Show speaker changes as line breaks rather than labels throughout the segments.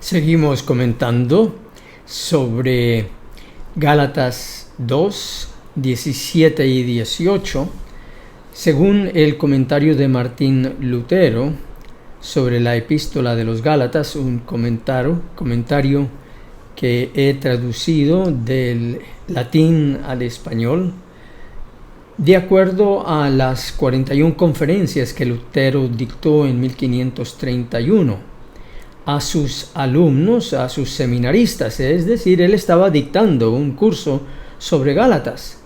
Seguimos comentando sobre Gálatas 2, 17 y 18, según el comentario de Martín Lutero sobre la epístola de los Gálatas, un comentario que he traducido del latín al español, de acuerdo a las 41 conferencias que Lutero dictó en 1531 a sus alumnos, a sus seminaristas, es decir, él estaba dictando un curso sobre Gálatas.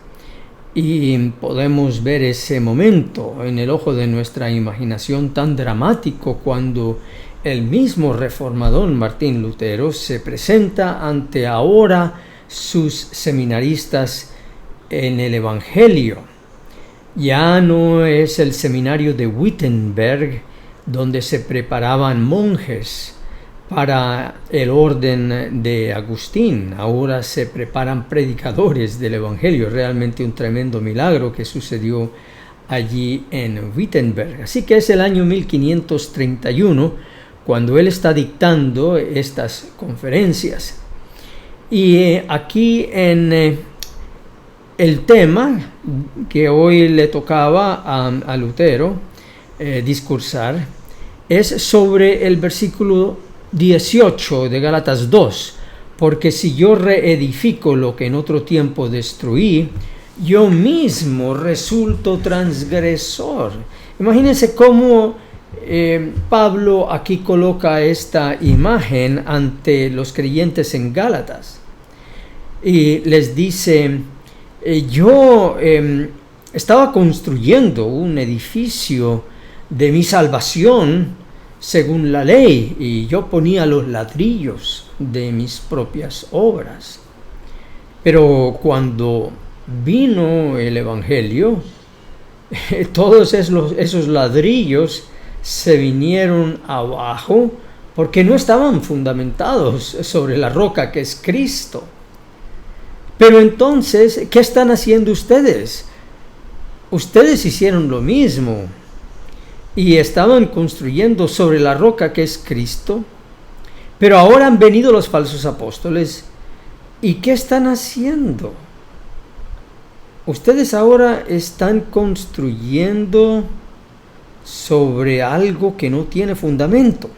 Y podemos ver ese momento en el ojo de nuestra imaginación tan dramático cuando el mismo reformador Martín Lutero se presenta ante ahora sus seminaristas en el Evangelio. Ya no es el seminario de Wittenberg, donde se preparaban monjes para el orden de Agustín. Ahora se preparan predicadores del Evangelio. Realmente un tremendo milagro que sucedió allí en Wittenberg. Así que es el año 1531 cuando él está dictando estas conferencias. Y aquí en el tema que hoy le tocaba a Lutero discursar es sobre el versículo 18 de Gálatas 2, porque si yo reedifico lo que en otro tiempo destruí, yo mismo resulto transgresor. Imagínense cómo Pablo aquí coloca esta imagen ante los creyentes en Gálatas y les dice: yo estaba construyendo un edificio de mi salvación según la ley, y yo ponía los ladrillos de mis propias obras. Pero cuando vino el Evangelio, todos esos ladrillos se vinieron abajo porque no estaban fundamentados sobre la roca que es Cristo. Pero entonces, ¿qué están haciendo ustedes? Ustedes hicieron lo mismo y estaban construyendo sobre la roca que es Cristo, pero ahora han venido los falsos apóstoles. ¿Y qué están haciendo? Ustedes ahora están construyendo sobre algo que no tiene fundamento.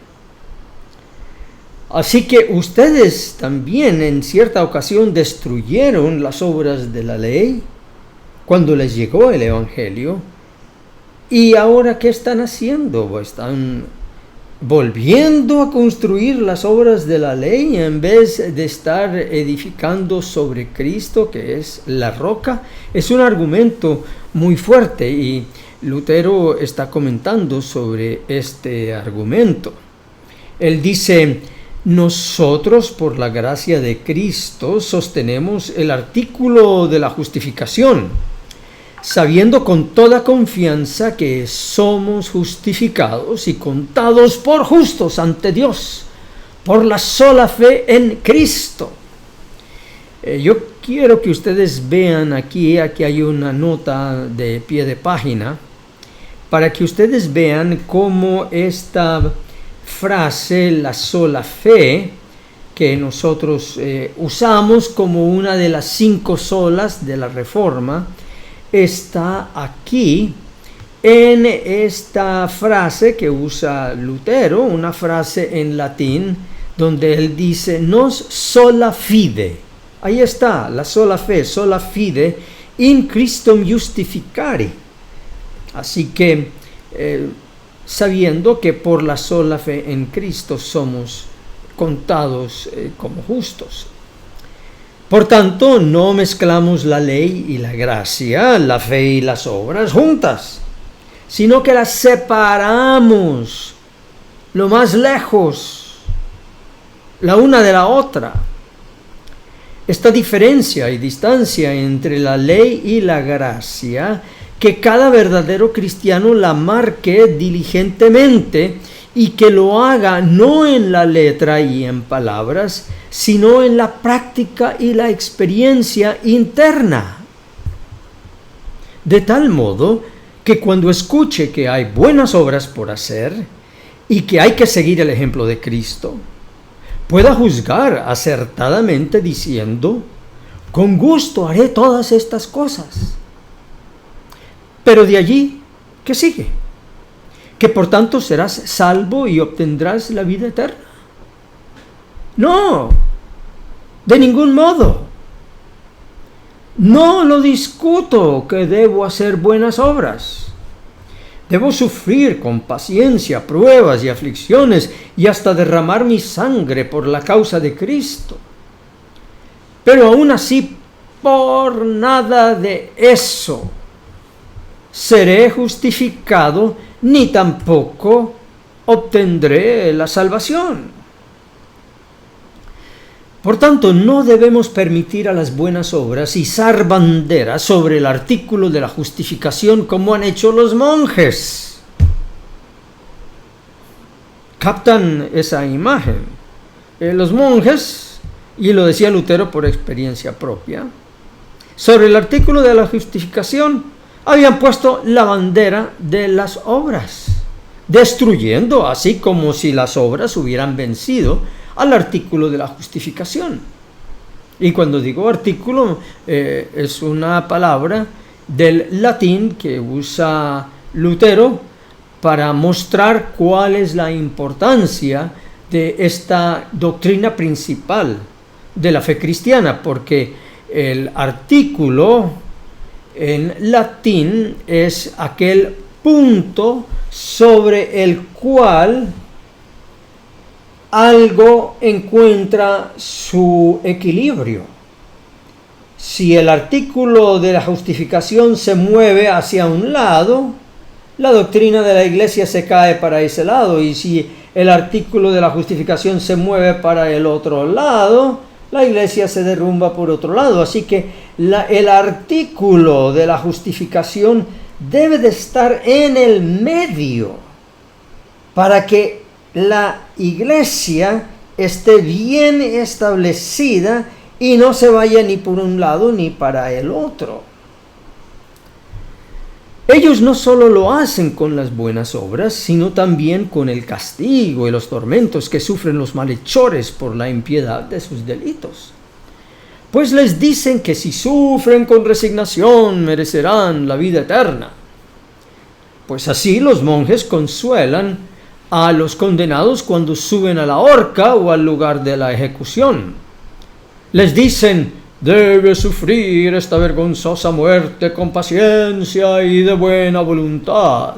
Así que ustedes también en cierta ocasión destruyeron las obras de la ley cuando les llegó el Evangelio. ¿Y ahora qué están haciendo? Están volviendo a construir las obras de la ley en vez de estar edificando sobre Cristo, que es la roca. Es un argumento muy fuerte y Lutero está comentando sobre este argumento. Él dice: nosotros, por la gracia de Cristo, sostenemos el artículo de la justificación, sabiendo con toda confianza que somos justificados y contados por justos ante Dios, por la sola fe en Cristo. Yo quiero que ustedes vean aquí hay una nota de pie de página, para que ustedes vean cómo esta frase, la sola fe, que nosotros usamos como una de las 5 solas de la Reforma, está aquí en esta frase que usa Lutero, una frase en latín donde él dice nos sola fide. Ahí está, la sola fe, sola fide in Christum justificari. Así que sabiendo que por la sola fe en Cristo somos contados como justos. Por tanto, no mezclamos la ley y la gracia, la fe y las obras juntas, sino que las separamos lo más lejos, la una de la otra. Esta diferencia y distancia entre la ley y la gracia, que cada verdadero cristiano la marque diligentemente y que lo haga no en la letra y en palabras, sino en la práctica y la experiencia interna. De tal modo que cuando escuche que hay buenas obras por hacer y que hay que seguir el ejemplo de Cristo, pueda juzgar acertadamente diciendo: con gusto haré todas estas cosas. Pero de allí, ¿qué sigue? Que por tanto serás salvo y obtendrás la vida eterna. No, de ningún modo. No lo discuto que debo hacer buenas obras. Debo sufrir con paciencia pruebas y aflicciones y hasta derramar mi sangre por la causa de Cristo. Pero aún así, por nada de eso seré justificado, ni tampoco obtendré la salvación. Por tanto, no debemos permitir a las buenas obras izar bandera sobre el artículo de la justificación como han hecho los monjes. ¿Captan esa imagen? Los monjes, y lo decía Lutero por experiencia propia, sobre el artículo de la justificación habían puesto la bandera de las obras, destruyendo así como si las obras hubieran vencido al artículo de la justificación. Y cuando digo artículo, es una palabra del latín que usa Lutero para mostrar cuál es la importancia de esta doctrina principal de la fe cristiana, porque el artículo en latín es aquel punto sobre el cual algo encuentra su equilibrio. Si el artículo de la justificación se mueve hacia un lado, la doctrina de la Iglesia se cae para ese lado, y si el artículo de la justificación se mueve para el otro lado, la Iglesia se derrumba por otro lado. Así que el artículo de la justificación debe de estar en el medio para que la Iglesia esté bien establecida y no se vaya ni por un lado ni para el otro. Ellos no solo lo hacen con las buenas obras, sino también con el castigo y los tormentos que sufren los malhechores por la impiedad de sus delitos. Pues les dicen que si sufren con resignación merecerán la vida eterna. Pues así los monjes consuelan a los condenados cuando suben a la horca o al lugar de la ejecución. Les dicen: debes sufrir esta vergonzosa muerte con paciencia y de buena voluntad.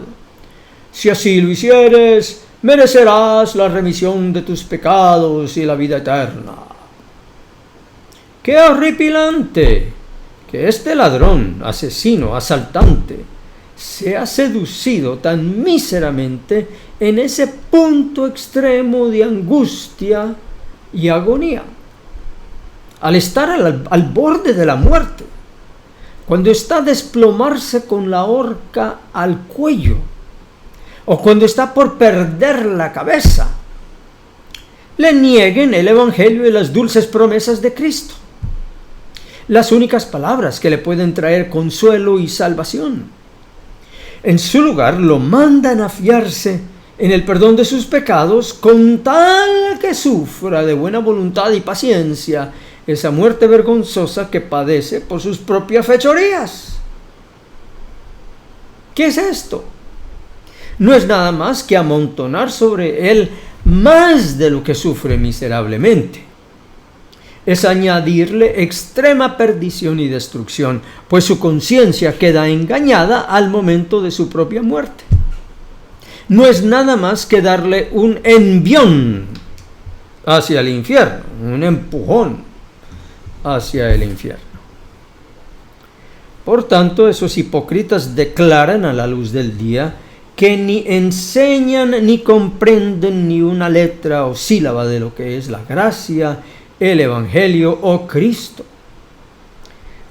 Si así lo hicieres, merecerás la remisión de tus pecados y la vida eterna. ¡Qué horripilante! Que este ladrón, asesino, asaltante, sea seducido tan míseramente en ese punto extremo de angustia y agonía. Al estar al borde de la muerte, cuando está a desplomarse con la horca al cuello, o cuando está por perder la cabeza, le nieguen el Evangelio y las dulces promesas de Cristo, las únicas palabras que le pueden traer consuelo y salvación. En su lugar lo mandan a fiarse en el perdón de sus pecados, con tal que sufra de buena voluntad y paciencia esa muerte vergonzosa que padece por sus propias fechorías. ¿Qué es esto? No es nada más que amontonar sobre él más de lo que sufre miserablemente. Es añadirle extrema perdición y destrucción, pues su conciencia queda engañada al momento de su propia muerte. No es nada más que darle un envión hacia el infierno, un empujón hacia el infierno. Por tanto, esos hipócritas declaran a la luz del día que ni enseñan ni comprenden ni una letra o sílaba de lo que es la gracia, el Evangelio o Cristo.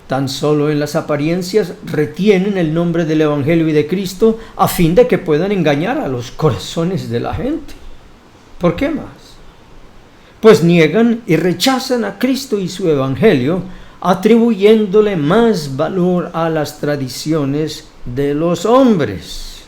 Tan solo en las apariencias retienen el nombre del Evangelio y de Cristo a fin de que puedan engañar a los corazones de la gente. ¿Por qué más? Pues niegan y rechazan a Cristo y su Evangelio, atribuyéndole más valor a las tradiciones de los hombres.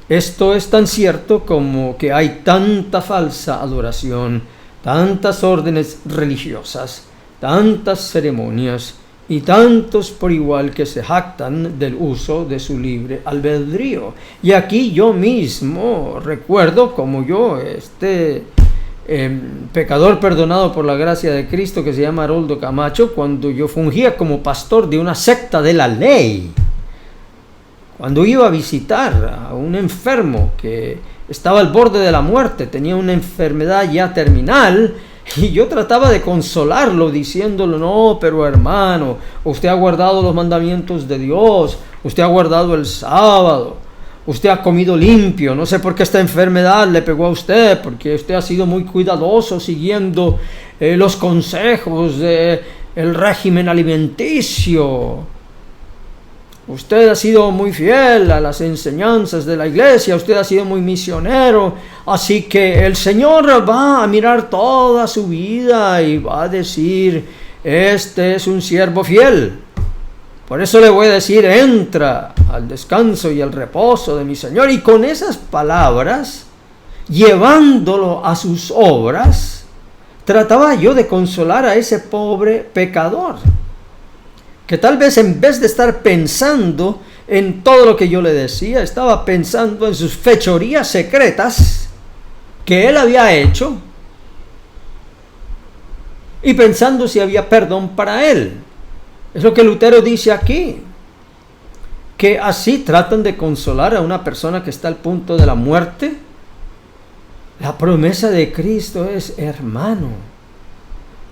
Esto es tan cierto como que hay tanta falsa adoración, tantas órdenes religiosas, tantas ceremonias y tantos por igual que se jactan del uso de su libre albedrío. Y aquí yo mismo recuerdo como yo, pecador perdonado por la gracia de Cristo, que se llama Haroldo Camacho, cuando yo fungía como pastor de una secta de la ley, cuando iba a visitar a un enfermo que estaba al borde de la muerte, tenía una enfermedad ya terminal, y yo trataba de consolarlo diciéndole: no, pero hermano, usted ha guardado los mandamientos de Dios, usted ha guardado el sábado, usted ha comido limpio, no sé por qué esta enfermedad le pegó a usted, porque usted ha sido muy cuidadoso siguiendo los consejos del régimen alimenticio. Usted ha sido muy fiel a las enseñanzas de la iglesia, usted ha sido muy misionero, así que el Señor va a mirar toda su vida y va a decir: este es un siervo fiel. Por eso le voy a decir: entra al descanso y al reposo de mi Señor. Y con esas palabras, llevándolo a sus obras, trataba yo de consolar a ese pobre pecador, que tal vez en vez de estar pensando en todo lo que yo le decía, estaba pensando en sus fechorías secretas que él había hecho y pensando si había perdón para él. Es lo que Lutero dice aquí, que así tratan de consolar a una persona que está al punto de la muerte. La promesa de Cristo es: hermano,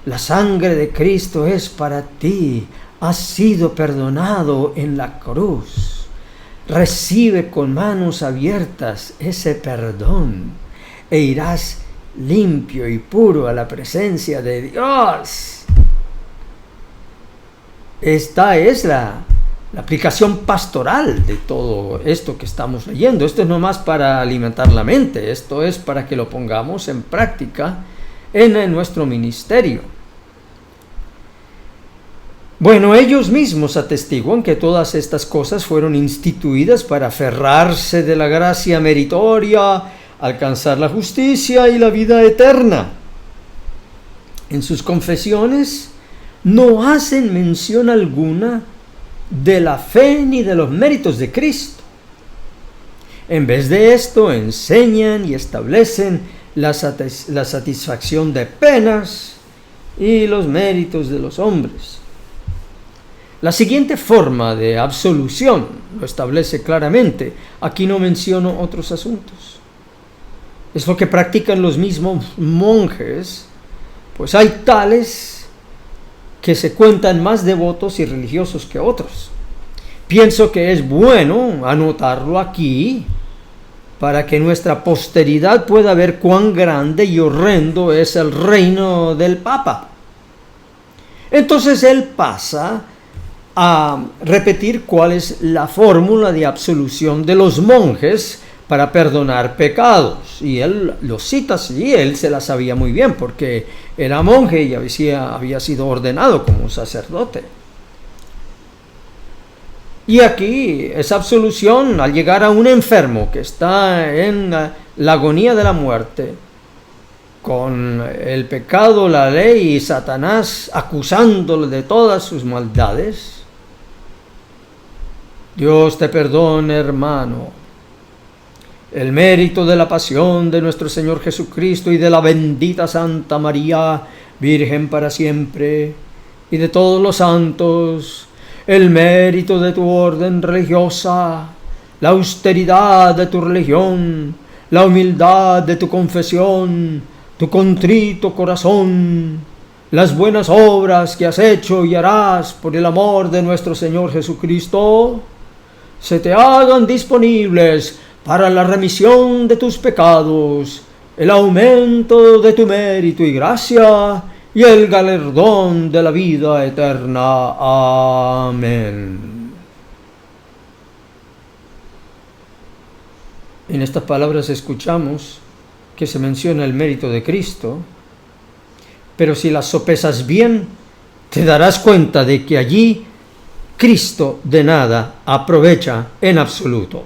la sangre de Cristo es para ti. Has sido perdonado en la cruz. Recibe con manos abiertas ese perdón e irás limpio y puro a la presencia de Dios. Esta es la aplicación pastoral de todo esto que estamos leyendo. Esto no es más para alimentar la mente, esto es para que lo pongamos en práctica en nuestro ministerio. Bueno, ellos mismos atestiguan que todas estas cosas fueron instituidas para aferrarse de la gracia meritoria, alcanzar la justicia y la vida eterna. En sus confesiones no hacen mención alguna de la fe ni de los méritos de Cristo. En vez de esto, enseñan y establecen la satisfacción de penas y los méritos de los hombres. La siguiente forma de absolución lo establece claramente. Aquí no menciono otros asuntos. Es lo que practican los mismos monjes, pues hay tales que se cuentan más devotos y religiosos que otros. Pienso que es bueno anotarlo aquí para que nuestra posteridad pueda ver cuán grande y horrendo es el reino del Papa. Entonces él pasa a repetir cuál es la fórmula de absolución de los monjes para perdonar pecados. Y él lo cita así, él se la sabía muy bien porque era monje y había sido ordenado como un sacerdote. Y aquí esa absolución, al llegar a un enfermo que está en la agonía de la muerte, con el pecado, la ley y Satanás acusándole de todas sus maldades: Dios te perdone, hermano. El mérito de la pasión de nuestro Señor Jesucristo y de la bendita Santa María, Virgen para siempre, y de todos los santos, el mérito de tu orden religiosa, la austeridad de tu religión, la humildad de tu confesión, tu contrito corazón, las buenas obras que has hecho y harás por el amor de nuestro Señor Jesucristo, se te hagan disponibles para la remisión de tus pecados, el aumento de tu mérito y gracia, y el galardón de la vida eterna. Amén. En estas palabras escuchamos que se menciona el mérito de Cristo, pero si las sopesas bien, te darás cuenta de que allí Cristo de nada aprovecha en absoluto.